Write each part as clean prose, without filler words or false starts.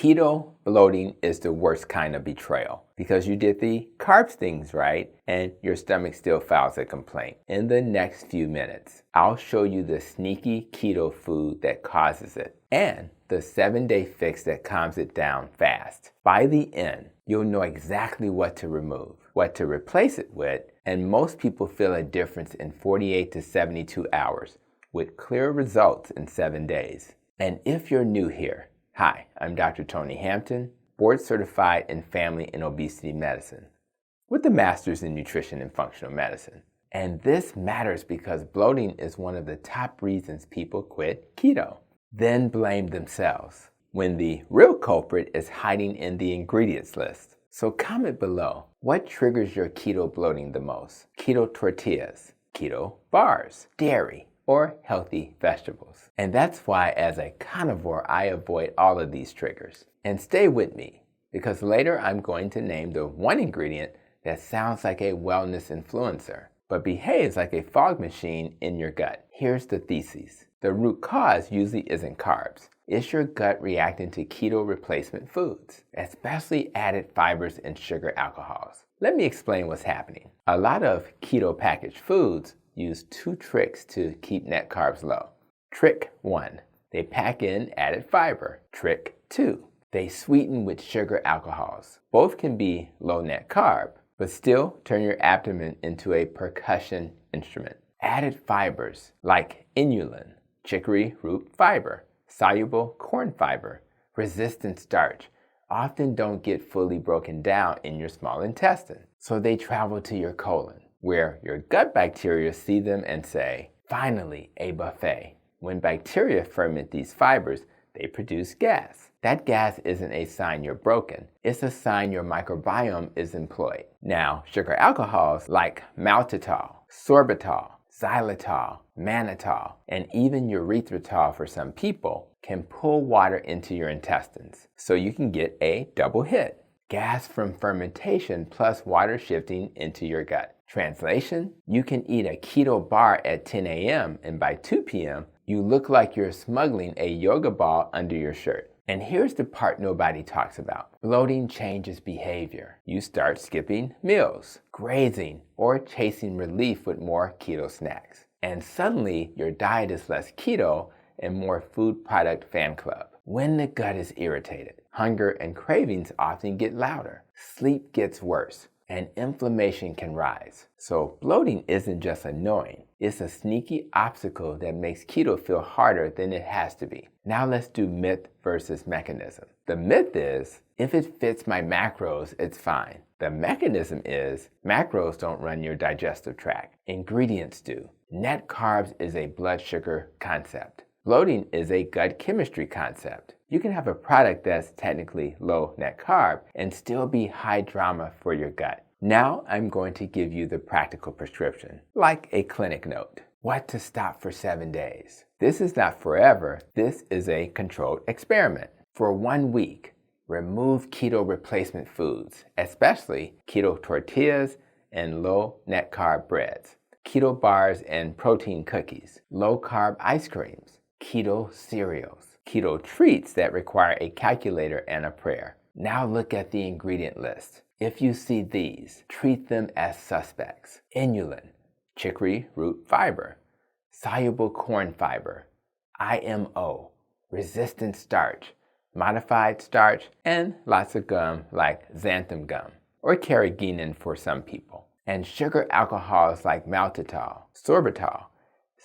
Keto bloating is the worst kind of betrayal because you did the carbs things right and your stomach still files a complaint. In the next few minutes, I'll show you the sneaky keto food that causes it and the 7-day fix that calms it down fast. By the end, you'll know exactly what to remove, what to replace it with, and most people feel a difference in 48 to 72 hours with clear results in 7 days. And if you're new here, hi, I'm Dr. Tony Hampton, board certified in family and obesity medicine with a master's in nutrition and functional medicine. And this matters because bloating is one of the top reasons people quit keto, then blame themselves when the real culprit is hiding in the ingredients list. So comment below, what triggers your keto bloating the most? Keto tortillas, keto bars, dairy, or healthy vegetables. And that's why as a carnivore, I avoid all of these triggers. And stay with me, because later I'm going to name the one ingredient that sounds like a wellness influencer, but behaves like a fog machine in your gut. Here's the thesis. The root cause usually isn't carbs. It's your gut reacting to keto replacement foods, especially added fibers and sugar alcohols. Let me explain what's happening. A lot of keto packaged foods use 2 tricks to keep net carbs low. Trick 1, they pack in added fiber. Trick 2, they sweeten with sugar alcohols. Both can be low net carb, but still turn your abdomen into a percussion instrument. Added fibers like inulin, chicory root fiber, soluble corn fiber, resistant starch, often don't get fully broken down in your small intestine, so they travel to your colon, where your gut bacteria see them and say, finally, a buffet. When bacteria ferment these fibers, they produce gas. That gas isn't a sign you're broken. It's a sign your microbiome is employed. Now, sugar alcohols like maltitol, sorbitol, xylitol, mannitol, and even erythritol for some people can pull water into your intestines, so you can get a double hit. Gas from fermentation plus water shifting into your gut. Translation, you can eat a keto bar at 10 a.m. and by 2 p.m., you look like you're smuggling a yoga ball under your shirt. And here's the part nobody talks about. Bloating changes behavior. You start skipping meals, grazing, or chasing relief with more keto snacks. And suddenly, your diet is less keto and more food product fan club. When the gut is irritated, hunger and cravings often get louder, sleep gets worse, and inflammation can rise. So bloating isn't just annoying, it's a sneaky obstacle that makes keto feel harder than it has to be. Now let's do myth versus mechanism. The myth is, if it fits my macros, it's fine. The mechanism is, macros don't run your digestive tract. Ingredients do. Net carbs is a blood sugar concept. Bloating is a gut chemistry concept. You can have a product that's technically low net carb and still be high drama for your gut. Now I'm going to give you the practical prescription, like a clinic note. What to stop for 7 days. This is not forever. This is a controlled experiment. For 1 week, remove keto replacement foods, especially keto tortillas and low net carb breads, keto bars and protein cookies, low carb ice creams, keto cereals, keto treats that require a calculator and a prayer. Now look at the ingredient list. If you see these, treat them as suspects. Inulin, chicory root fiber, soluble corn fiber, IMO, resistant starch, modified starch, and lots of gum like xanthan gum, or carrageenan for some people. And sugar alcohols like maltitol, sorbitol,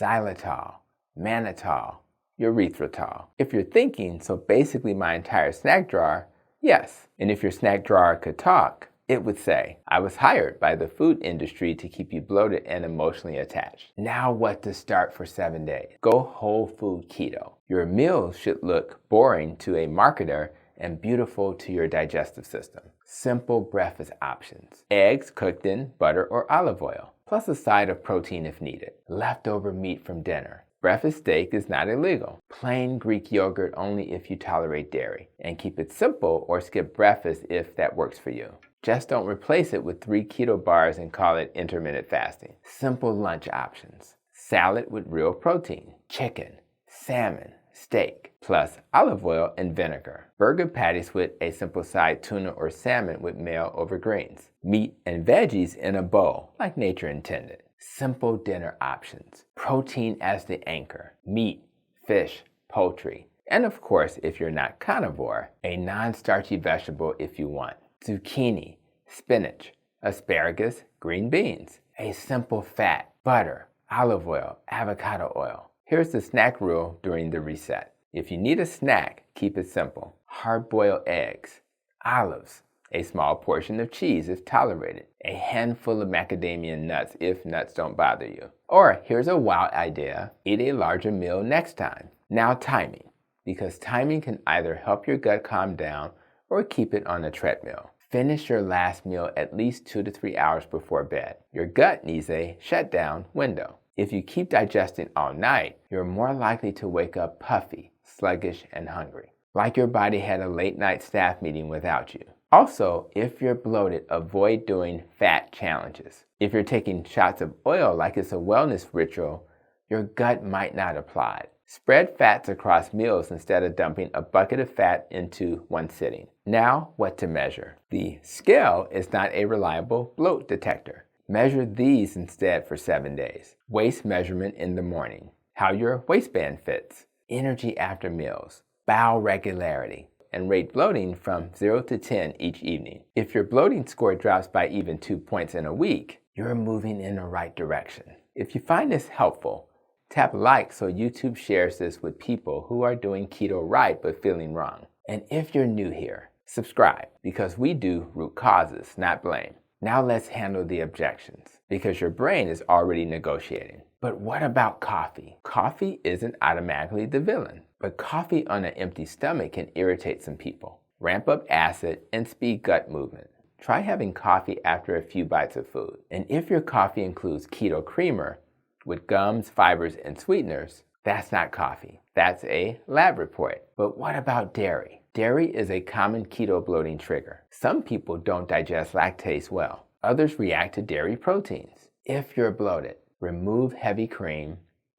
xylitol, mannitol, erythritol. If you're thinking, so basically my entire snack drawer, yes. And if your snack drawer could talk, it would say, I was hired by the food industry to keep you bloated and emotionally attached. Now what to start for 7 days? Go whole food keto. Your meals should look boring to a marketer and beautiful to your digestive system. Simple breakfast options. Eggs cooked in butter or olive oil, plus a side of protein if needed. Leftover meat from dinner. Breakfast steak is not illegal. Plain Greek yogurt only if you tolerate dairy. And keep it simple or skip breakfast if that works for you. Just don't replace it with 3 keto bars and call it intermittent fasting. Simple lunch options. Salad with real protein. Chicken, salmon, steak. plus olive oil and vinegar. Burger patties with a simple side tuna or salmon with mayo over greens. Meat and veggies in a bowl, like nature intended. Simple dinner options. Protein as the anchor. Meat, fish, poultry. And of course, if you're not carnivore, a non-starchy vegetable if you want. Zucchini, spinach, asparagus, green beans. A simple fat, butter, olive oil, avocado oil. Here's the snack rule during the reset. If you need a snack, keep it simple. Hard-boiled eggs, olives, a small portion of cheese if tolerated, a handful of macadamia nuts if nuts don't bother you. Or here's a wild idea, eat a larger meal next time. Now timing, because timing can either help your gut calm down or keep it on a treadmill. Finish your last meal at least 2 to 3 hours before bed. Your gut needs a shutdown window. If you keep digesting all night, you're more likely to wake up puffy, sluggish, and hungry, like your body had a late night staff meeting without you. Also, if you're bloated, avoid doing fat challenges. If you're taking shots of oil like it's a wellness ritual, your gut might not apply. Spread fats across meals instead of dumping a bucket of fat into one sitting. Now, what to measure? The scale is not a reliable bloat detector. Measure these instead for 7 days. Waist measurement in the morning. How your waistband fits. Energy after meals. Bowel regularity. And rate bloating from 0 to 10 each evening. If your bloating score drops by even 2 points in a week, you're moving in the right direction. If you find this helpful, tap like so YouTube shares this with people who are doing keto right but feeling wrong. And if you're new here, subscribe, because we do root causes, not blame. Now let's handle the objections, because your brain is already negotiating. But what about coffee? Coffee isn't automatically the villain, but coffee on an empty stomach can irritate some people, ramp up acid, and speed gut movement. Try having coffee after a few bites of food. And if your coffee includes keto creamer, with gums, fibers, and sweeteners, that's not coffee. That's a lab report. But what about dairy? Dairy is a common keto bloating trigger. Some people don't digest lactase well. Others react to dairy proteins. If you're bloated, remove heavy cream,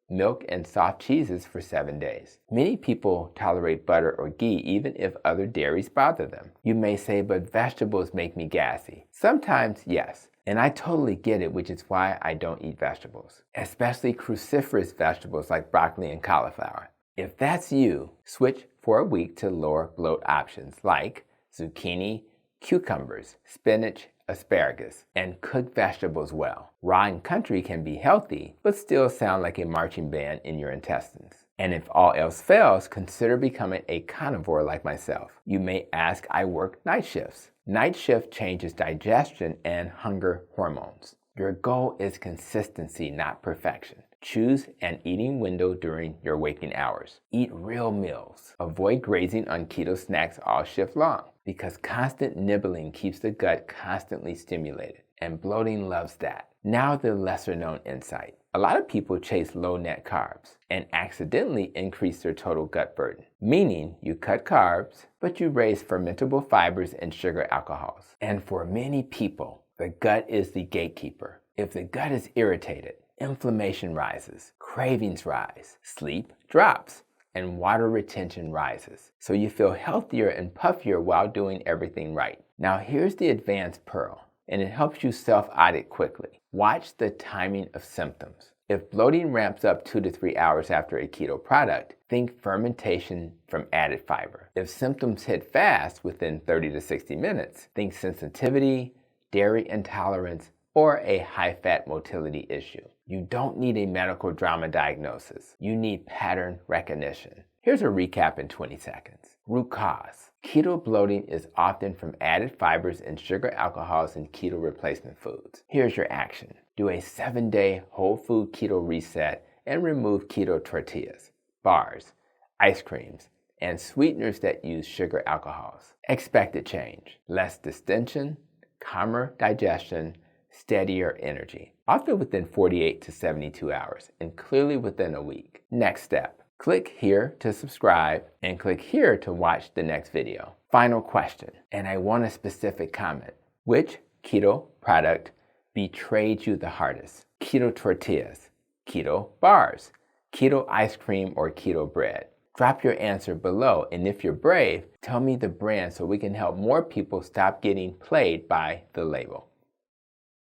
milk, and soft cheeses for 7 days. Many people tolerate butter or ghee even if other dairies bother them. You may say, but vegetables make me gassy. Sometimes, yes. And I totally get it, which is why I don't eat vegetables, especially cruciferous vegetables like broccoli and cauliflower. If that's you, switch for a week to lower bloat options like zucchini, cucumbers, spinach, asparagus, and cook vegetables well. Raw and country can be healthy, but still sound like a marching band in your intestines. And if all else fails, consider becoming a carnivore like myself. You may ask, I work night shifts. Night shift changes digestion and hunger hormones. Your goal is consistency, not perfection. Choose an eating window during your waking hours. Eat real meals. Avoid grazing on keto snacks all shift long, because constant nibbling keeps the gut constantly stimulated, and bloating loves that. Now the lesser known insight. A lot of people chase low-net carbs and accidentally increase their total gut burden, meaning you cut carbs, but you raise fermentable fibers and sugar alcohols. And for many people, the gut is the gatekeeper. If the gut is irritated, inflammation rises, cravings rise, sleep drops, and water retention rises. So you feel healthier and puffier while doing everything right. Now here's the advanced pearl, and it helps you self-audit quickly. Watch the timing of symptoms. If bloating ramps up 2 to 3 hours after a keto product, think fermentation from added fiber. If symptoms hit fast within 30 to 60 minutes, think sensitivity, dairy intolerance, or a high-fat motility issue. You don't need a medical drama diagnosis. You need pattern recognition. Here's a recap in 20 seconds. Root cause. Keto bloating is often from added fibers and sugar alcohols in keto replacement foods. Here's your action. Do a 7-day whole food keto reset and remove keto tortillas, bars, ice creams, and sweeteners that use sugar alcohols. Expected change. Less distension, calmer digestion, steadier energy. Often within 48 to 72 hours and clearly within a week. Next step. Click here to subscribe and click here to watch the next video. Final question, and I want a specific comment. Which keto product betrayed you the hardest? Keto tortillas, keto bars, keto ice cream, or keto bread? Drop your answer below, and if you're brave, tell me the brand so we can help more people stop getting played by the label.